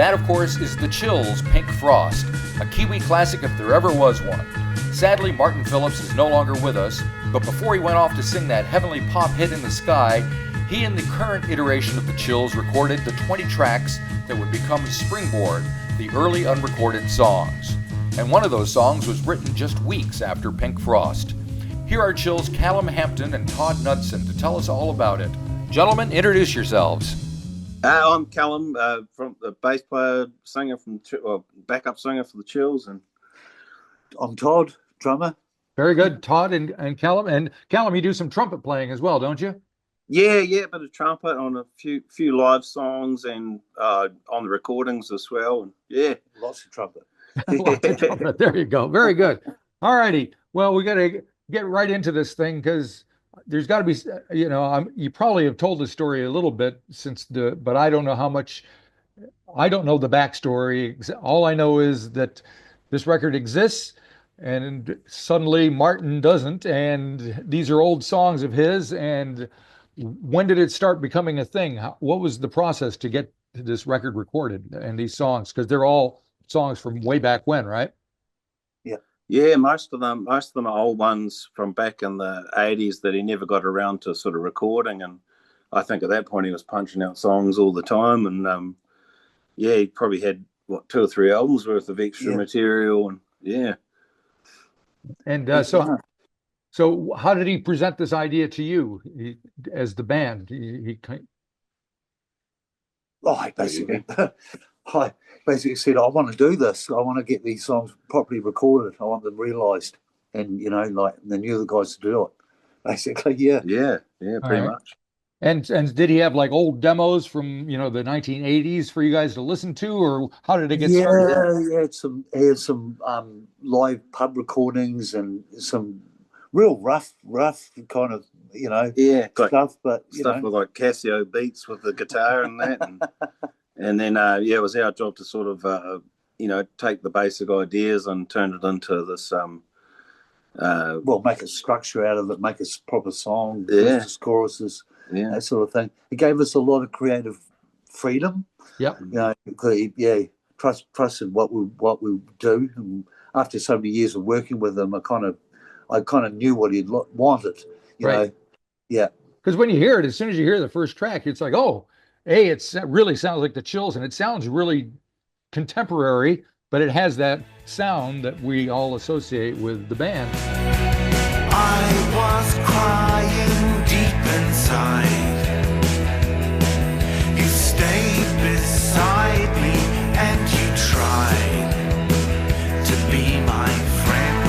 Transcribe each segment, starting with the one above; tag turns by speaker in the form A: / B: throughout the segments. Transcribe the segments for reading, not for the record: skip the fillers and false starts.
A: That, of course, is The Chills' Pink Frost, a Kiwi classic if there ever was one. Sadly, Martin Phillipps is no longer with us, but before he went off to sing that heavenly pop hit in the sky, he and the current iteration of The Chills recorded the 20 tracks that would become Springboard, the early unrecorded songs. And one of those songs was written just weeks after Pink Frost. Here are Chills' Callum Hampton and Todd Knudson to tell us all about it. Gentlemen, introduce yourselves.
B: I'm Callum, from the bass player, singer backup singer for the Chills, and
C: I'm Todd, drummer.
A: Very good, Todd and Callum. And Callum, you do some trumpet playing as well, don't you?
B: Yeah, a bit of trumpet on a few live songs and on the recordings as well. And yeah,
C: lots of trumpet.
A: Lots of trumpet. There you go. Very good. All righty. Well, we got to get right into this thing because there's got to be, you probably have told the story a little bit but I don't know how much. I don't know the backstory. All I know is that this record exists, and suddenly Martin doesn't, and these are old songs of his. And when did it start becoming a thing? What was the process to get this record recorded and these songs? Because they're all songs from way back when, right?
B: Yeah, most of them are old ones from back in the 80s that he never got around to sort of recording. And I think at that point he was punching out songs all the time. And he probably had 2 or 3 albums worth of extra material. And yeah.
A: And so how did he present this idea to you as the band?
C: I basically said, I want to do this. I want to get these songs properly recorded. I want them realised. And, they knew the guys to do it. Basically, yeah.
B: Yeah, pretty much.
A: And did he have like old demos from, the 1980s for you guys to listen to, or how did it get started?
C: Yeah, he had some live pub recordings and some real rough kind of, stuff. But
B: stuff with like Casio beats with the guitar and that. And then, it was our job to sort of, take the basic ideas and turn it into this.
C: Make a structure out of it, make a proper song, verses, choruses, that sort of thing. It gave us a lot of creative freedom.
A: Yeah.
C: Trusted what we do. And after so many years of working with him, I kind of knew what he wanted. You know. Yeah.
A: Because when you hear it, as soon as you hear the first track, it's like, oh. It really sounds like the Chills, and it sounds really contemporary, but it has that sound that we all associate with the band.
D: I was crying deep inside. You stayed beside me and you tried to be my friend.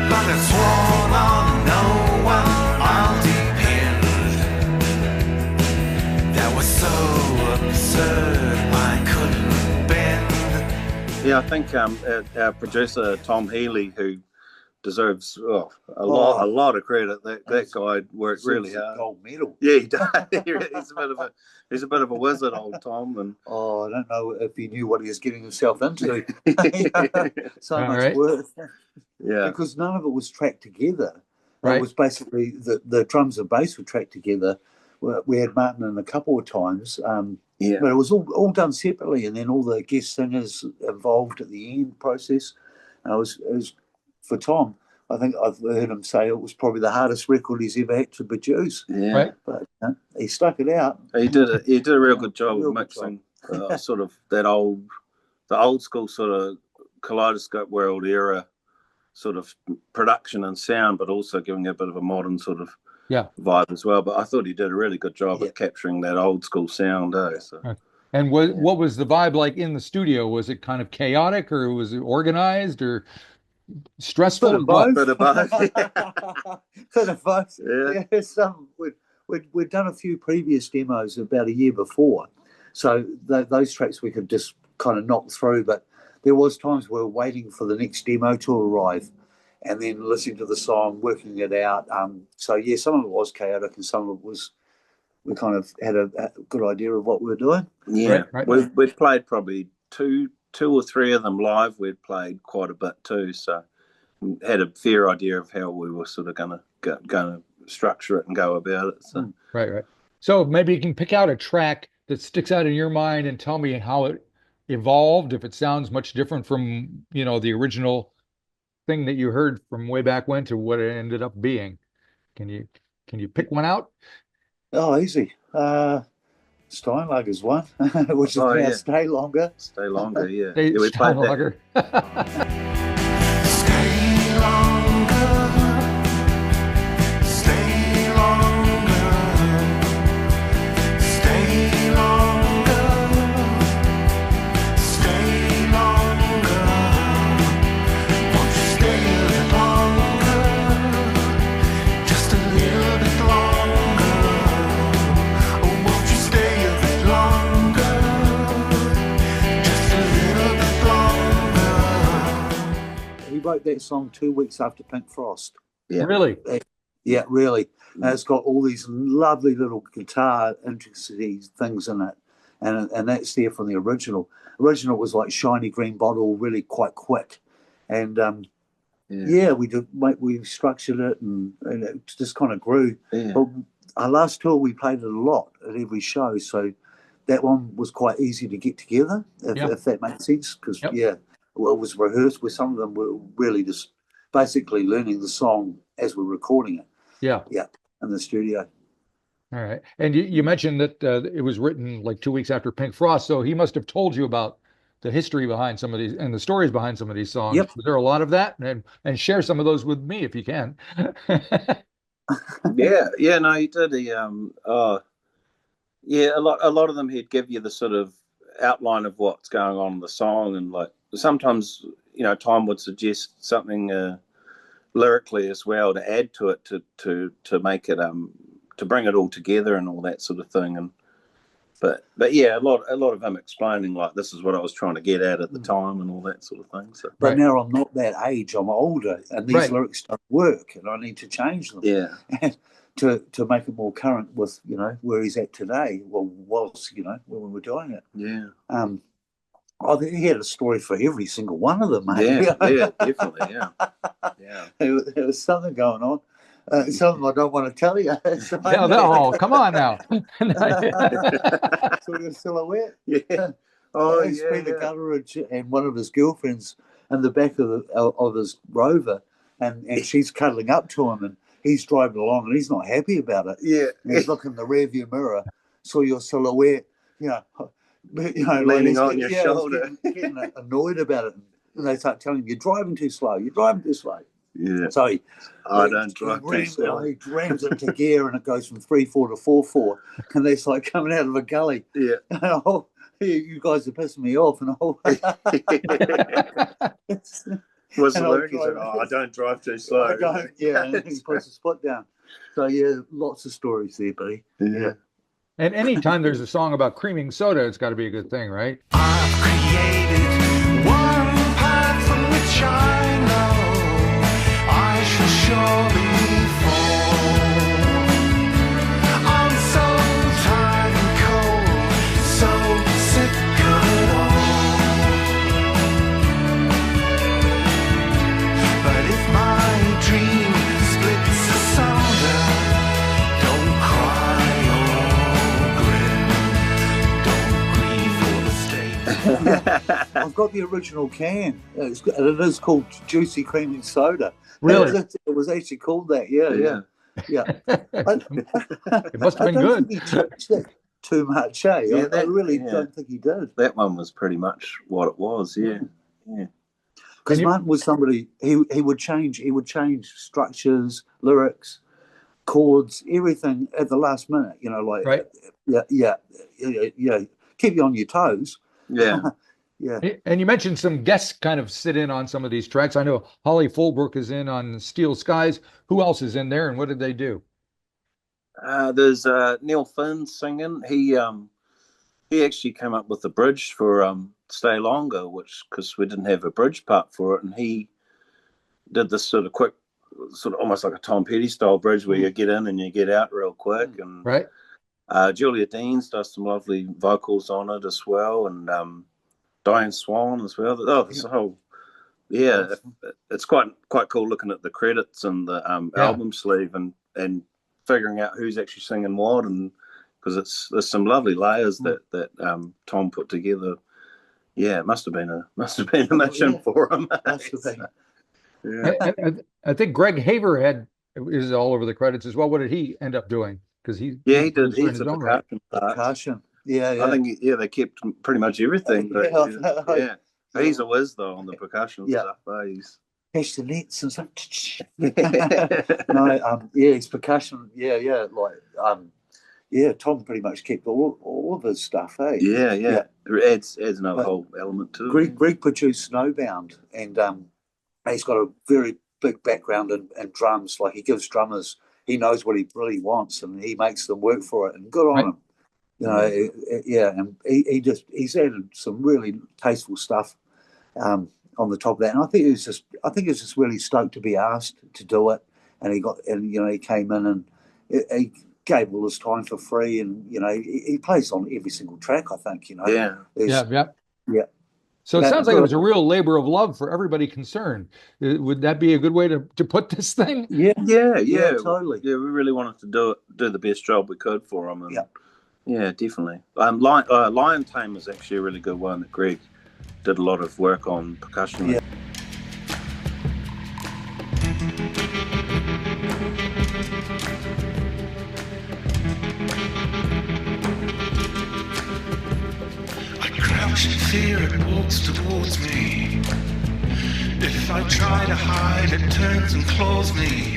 D: But I swore on no I'll depend. That was so absurd I couldn't bend.
B: Yeah, I think our producer Tom Healy, who deserves a lot of credit. That guy worked really hard.
C: Gold medal.
B: Yeah, he does. He's a bit of a wizard, old Tom. And
C: I don't know if he knew what he was getting himself into. So much
A: right.
C: work.
B: Yeah,
C: because none of it was tracked together.
A: Right.
C: It was basically the drums and bass were tracked together. We had Martin in a couple of times, but it was all done separately, and then all the guest singers involved at the end process. And it was for Tom. I think I've heard him say it was probably the hardest record he's ever had to produce.
B: Yeah,
A: right.
C: But he stuck it out.
B: He did a real good job of mixing sort of the old school sort of Kaleidoscope World era sort of production and sound, but also giving a bit of a modern sort of vibe as well. But I thought he did a really good job of capturing that old school sound. So.
A: And what was the vibe like in the studio? Was it kind of chaotic, or was it organized, or stressful?
C: Bit of both. Bit of both. Yeah. We'd done a few previous demos about a year before, so those tracks we could just kind of knock through, but there was times we were waiting for the next demo to arrive and then listening to the song, working it out. Some of it was chaotic and some of it was, we kind of had a good idea of what we were doing.
B: Yeah, right. We've played probably two or three of them live. We'd played quite a bit too, so had a fair idea of how we were sort of going to structure it and go about it. So
A: right. So maybe you can pick out a track that sticks out in your mind and tell me how it evolved, if it sounds much different from, the original thing that you heard from way back when to what it ended up being. Can you can you pick one out?
C: Oh, easy. Steinlager's one, which is
B: Oh
C: now
B: yeah,
C: Stay Longer.
B: Stay Longer. Yeah,
A: They
B: yeah, we played that.
A: Steinlager.
D: Stay longer, stay longer, stay longer, stay longer. Won't you stay a bit longer? Just a little bit longer. Oh, won't you stay a bit longer? Just a little bit longer.
C: He wrote that song 2 weeks after Pink Frost.
B: Yeah,
A: Really?
C: Yeah, really. And it's got all these lovely little guitar intricacies things in it. And that's there from the original. Original was like shiny green bottle, really quite quick. And we structured it and it just kind of grew.
B: Yeah.
C: But our last tour, we played it a lot at every show. So that one was quite easy to get together, if that makes sense. Because, it was rehearsed where some of them were really just basically learning the song as we're recording it.
A: Yeah.
C: Yeah, in the studio.
A: All right. And you mentioned that it was written like 2 weeks after Pink Frost, so he must have told you about the history behind some of these and the stories behind some of these songs.
C: Yep.
A: Was there a lot of that? And share some of those with me if you can.
B: Yeah, no, he did. A lot of them he'd give you the sort of outline of what's going on in the song, and like sometimes Tom would suggest something lyrically as well to add to it to make it to bring it all together and all that sort of thing. And but yeah, a lot of him explaining like this is what I was trying to get at the time and all that sort of thing. So
C: But now I'm not that age, I'm older, and these lyrics don't work, and I need to change them.
B: Yeah.
C: And to make it more current with where he's at today. Well, was when we were doing it.
B: Yeah.
C: I think he had a story for every single one of them, mate.
B: Yeah, definitely, yeah.
C: There was something going on. Something I don't want to tell you.
A: Come on now.
C: Sort of silhouette.
B: Yeah. Oh,
C: He spent the Gutteridge and one of his girlfriends in the back of his Rover, and she's cuddling up to him, and he's driving along, and he's not happy about it.
B: Yeah.
C: And he's looking in the rearview mirror, saw your silhouette,
B: leaning on your shoulder.
C: Getting annoyed about it. And they start telling him, you're driving too slow.
B: Yeah.
C: So
B: I don't drive too slow.
C: He rams it to gear, and it goes from 3/4 to 4/4, and it's like coming out of a gully.
B: Yeah.
C: And you guys are pissing me off, and
B: Was the lyric? He said, I don't drive too slow.
C: I don't. Yeah, and he puts his foot down. So lots of stories there, buddy.
B: Yeah.
A: And anytime there's a song about creaming soda, it's got to be a good thing, right?
D: I've created one path from which I know I shall surely fall. I'm so tired and cold, so sick of it all. But if my dream splits asunder, don't cry or grin, don't grieve for the state.
C: I've got the original can. It is called Juicy Creaming Soda.
A: Really?
C: It was actually called that. Yeah.
A: It must have been good.
C: I don't think he touched that too much, eh? I really don't think he did.
B: That one was pretty much what it was. Yeah.
C: Because Martin was somebody he would change structures, lyrics, chords, everything at the last minute.
A: Right.
C: Yeah. Keep you on your toes.
B: Yeah.
C: Yeah.
A: And you mentioned some guests kind of sit in on some of these tracks. I know Holly Fulbrook is in on Steel Skies. Who else is in there, and what did they do?
B: There's Neil Finn singing. He actually came up with the bridge for Stay Longer, because we didn't have a bridge part for it, and he did this sort of quick, sort of almost like a Tom Petty style bridge where you get in and you get out real quick. And
A: right.
B: Julia Deans does some lovely vocals on it as well, and Diane Swan as well. Oh, this whole it's quite cool looking at the credits and the album sleeve and figuring out who's actually singing what, and because there's some lovely layers that Tom put together. Yeah, it must have been a mission for him.
C: Must have been.
A: Yeah. I think Greg Haver is all over the credits as well. What did he end up doing? Because he
B: did.
A: He's
B: a percussion.
C: Yeah.
B: I think they kept pretty much everything. But,
C: Yeah.
B: He's a whiz though on the percussion stuff. He's
C: catch the nets and stuff. No, his percussion. Tom pretty much kept all of his stuff. Hey.
B: Yeah. It adds another whole element to it.
C: Greg produced Snowbound, and he's got a very big background in drums. Like, he gives drummers, he knows what he really wants, and he makes them work for it. And good on him. You know, and he's added some really tasteful stuff on the top of that. And I think he was just really stoked to be asked to do it. And he came in and he gave all his time for free, and he plays on every single track, I think.
A: Yeah. So it sounds like it was a real labor of love for everybody concerned. Would that be a good way to put this thing?
B: Yeah,
C: totally.
B: Yeah, we really wanted to do the best job we could for him. And yeah, definitely. Lion Tame is actually a really good one that Greg did a lot of work on percussion.
C: Yeah.
D: Fear, it walks towards me. If I try to hide, it turns and claws me.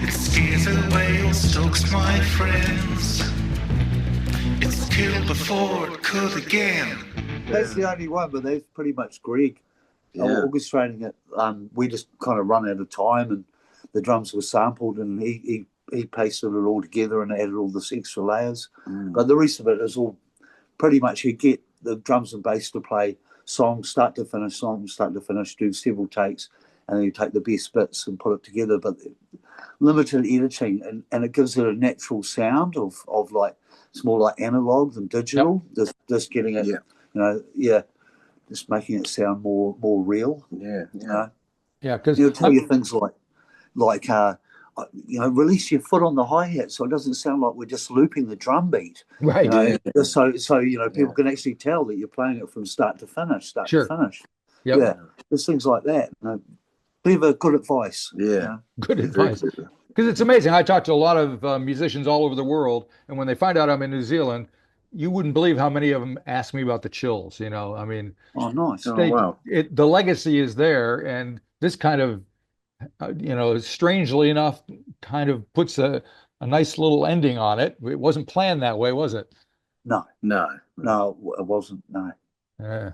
D: It scares away or stalks my friends. It's killed before it could again.
C: That's the only one, but that's pretty much Greg orchestrating it. We just kind of run out of time, and the drums were sampled, and he pasted it all together and added all this extra layers. But the rest of it is all pretty much, you get the drums and bass to play song start to finish, do several takes, and then you take the best bits and put it together. But limited editing, and it gives it a natural sound of like, it's more like analog than digital. Just getting it, just making it sound more real.
A: Because
C: he'll tell you things like release your foot on the hi-hat so it doesn't sound like we're just looping the drum beat.
A: Right.
C: So people can actually tell that you're playing it from start to finish. Yeah. There's things like that. Clever, good advice.
B: Yeah.
A: Good advice. Because it's amazing. I talk to a lot of musicians all over the world, and when they find out I'm in New Zealand, you wouldn't believe how many of them ask me about the Chills. I mean,
C: oh, nice.
B: Wow.
A: The legacy is there, and this kind of strangely enough, kind of puts a nice little ending on it. It wasn't planned that way, was it?
C: No, it wasn't. No.
A: Yeah.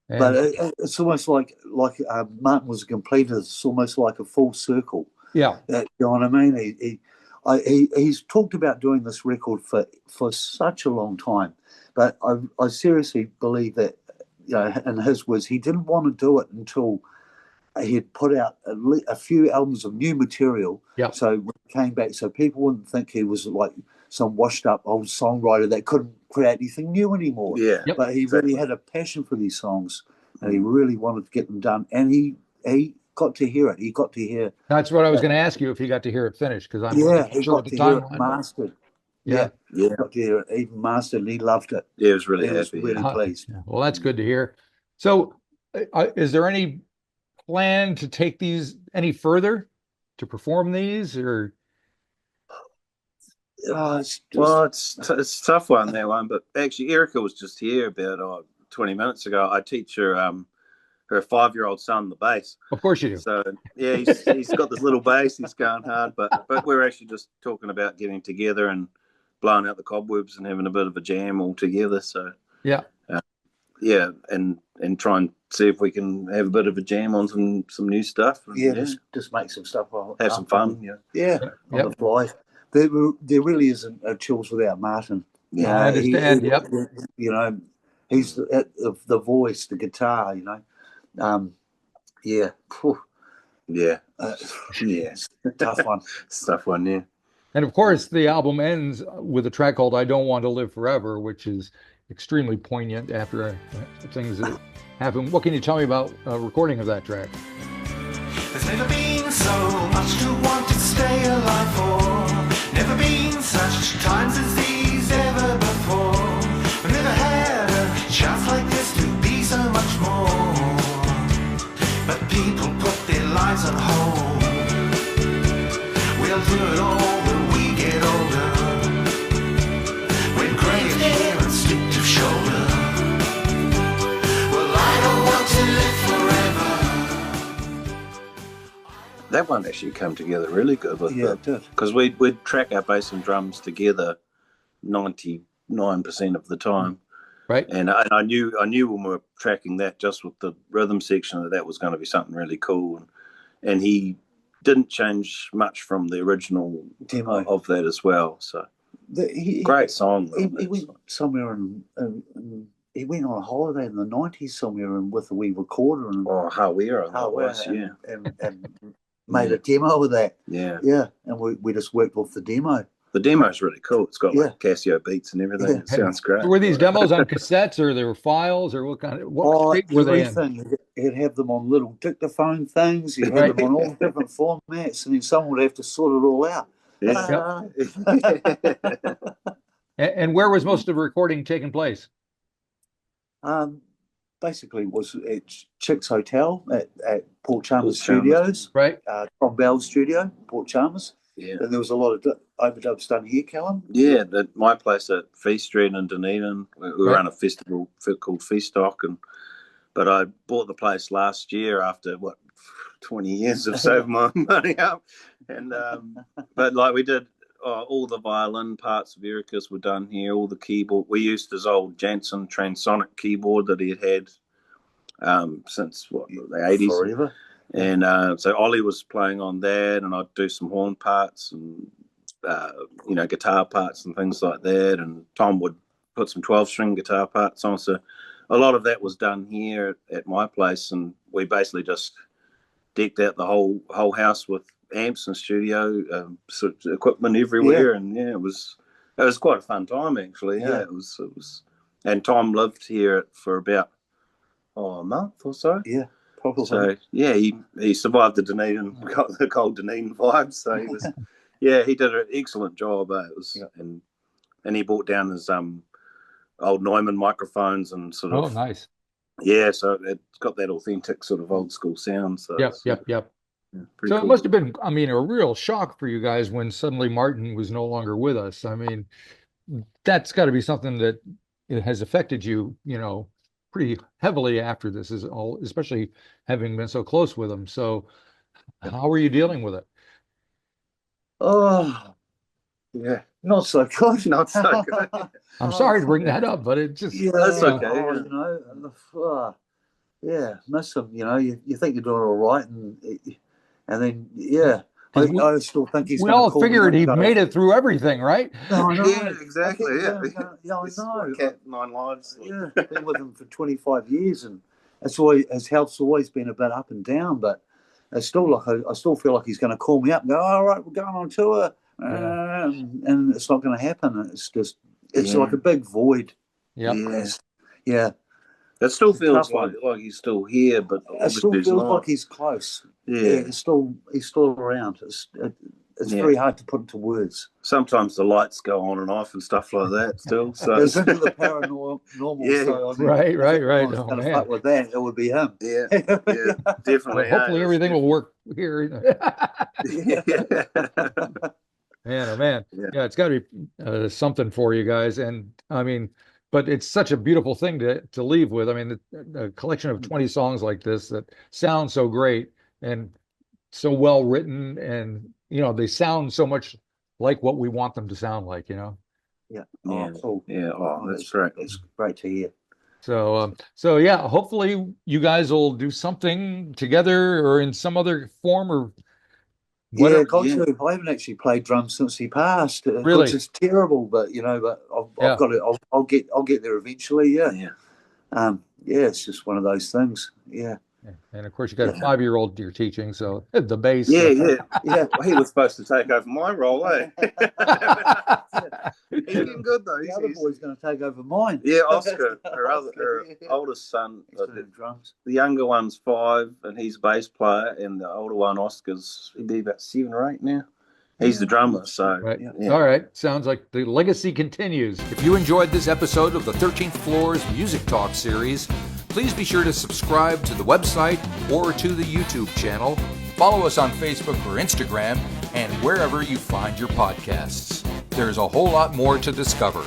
C: But it's almost like Martin was a completer. It's almost like a full circle.
A: Yeah.
C: You know what I mean? He's talked about doing this record for such a long time, but I seriously believe that, in his words, he didn't want to do it until he had put out a few albums of new material.
A: Yeah.
C: So when he came back, so people wouldn't think he was like some washed up old songwriter that couldn't create anything new anymore.
B: Yeah.
A: Yep.
C: But he really had a passion for these songs, and he really wanted to get them done. And he got to hear it. He got to hear.
A: That's what I was going to ask you, if he got to hear it finished, because I'm
C: he
A: sure
C: got
A: at the
C: to
A: time
C: hear it mastered.
B: Yeah.
C: He got to hear it even mastered, and he loved it.
B: Yeah, he was really
C: He was
B: happy.
C: really pleased.
A: Well, that's good to hear. So, is there any plan to take these any further, to perform these, or?
C: It's
B: It's a tough one, that one. But actually, Erica was just here about 20 minutes ago. I teach her her 5-year-old son the bass.
A: Of course you do.
B: So yeah, he's got this little bass. He's going hard, but we're actually just talking about getting together and blowing out the cobwebs and having a bit of a jam all together. So
A: yeah,
B: and try and see if we can have a bit of a jam on some new stuff. And,
C: just make some stuff.
B: have some fun.
C: On the fly. There really isn't a Chills without Martin.
A: I understand.
C: He's the voice, the guitar. Tough one.
B: It's a tough one. Yeah.
A: And of course, the album ends with a track called "I Don't Want to Live Forever," which is extremely poignant after things that happened. What can you tell me about recording of that track?
D: There's never been so much to want to stay alive for. Never been such times as these.
B: That one actually came together really good with
C: it did.
B: Because we'd track our bass and drums together 99% of the time.
A: Right.
B: And I knew when we were tracking that just with the rhythm section that was going to be something really cool. And he didn't change much from the original demo of that as well. So great song.
C: He went somewhere he went on a holiday in the 90s somewhere and with a wee recorder and and made a demo of that.
B: Yeah.
C: Yeah. And we just worked off the demo.
B: The demo's really cool. It's got like Casio beats and everything. It sounds great.
A: Were these demos on cassettes or they were files or what shape were they in?
C: You'd have them on little dictaphone things. You'd have them on all different formats, and then someone would have to sort it all out.
B: Yeah.
A: And where was most of the recording taking place?
C: Basically, was at Chick's Hotel at Port Chalmers Studios.
A: Right.
C: Tom Bell's studio, Port Chalmers.
B: Yeah.
C: And there was a lot of overdubs done here, Callum.
B: Yeah, my place at Feast Street in Dunedin. We run a festival called Feastock, but I bought the place last year after 20 years of saving my money up, and but like we did all the violin parts of Ericus were done here. All the keyboard we used his old Jansen Transonic keyboard that he had since the 80s.
C: Forever.
B: And so Ollie was playing on that, and I'd do some horn parts and guitar parts and things like that. And Tom would put some 12-string guitar parts on. So a lot of that was done here at my place, and we basically just decked out the whole house with amps and studio sort of equipment everywhere. And it was quite a fun time actually. It was. And Tom lived here for about a month or so.
C: Yeah. Probably.
B: So he survived the Dunedin, the cold Dunedin vibes. So he was, he did an excellent job. It was, and he brought down his old Neumann microphones and sort of.
A: Oh, nice.
B: Yeah, so it's got that authentic sort of old school sound. So
A: yep.
B: Yeah,
A: So
B: cool.
A: It must have been, a real shock for you guys when suddenly Martin was no longer with us. That's got to be something that it has affected you, pretty heavily after this, especially having been so close with him. So how are you dealing with it?
C: Oh, yeah, not so good.
B: Not so good.
A: I'm sorry to bring that up, but it just
B: that's okay.
C: Miss him. You think you're doing all right, and then I still think he's.
A: We all figured he made it through everything, right?
C: No,
B: yeah, exactly. I know.
C: Cat
B: 9 lives.
C: Yeah, been with him for 25 years, and his health's always been a bit up and down. But it's still I still feel like he's going to call me up and go, "All right, we're going on tour," and it's not going to happen. It's just like a big void.
A: Yeah.
C: Yeah.
B: It still feels like he's still here, but
C: it still feels like he's close. Yeah, he's still around. It's very hard to put into words.
B: Sometimes the lights go on and off and stuff like that. Still, so
C: it's into the paranormal.
A: Right.
C: Oh, man. Fuck with that, it would be him.
B: Yeah, definitely.
A: Well, hopefully everything will work here. Man. Yeah, it's got to be something for you guys, and but it's such a beautiful thing to leave with. A collection of 20 songs like this that sound so great and so well written, and they sound so much like what we want them to sound like.
C: Yeah.
B: Oh, that's great.
C: It's great to hear.
A: So hopefully you guys will do something together or in some other form or.
C: I haven't actually played drums since he passed,
A: really?
C: Which is terrible. But I've got it. I'll get there eventually. Yeah. It's just one of those things. Yeah.
A: And of course, you got a 5-year-old you're teaching, so the bass.
B: Yeah. Well, he was supposed to take over my role, eh? He's getting good though.
C: The other boy's going to take over mine.
B: Yeah, Oscar, her oldest son.
C: Drums.
B: The younger one's 5, and he's a bass player, and the older one, Oscar's, he'd be about 7 or 8 now. He's the drummer, so.
A: Right. Yeah. All right. Sounds like the legacy continues. If you enjoyed this episode of the 13th Floor's Music Talk series, please be sure to subscribe to the website or to the YouTube channel. Follow us on Facebook or Instagram and wherever you find your podcasts. There's a whole lot more to discover.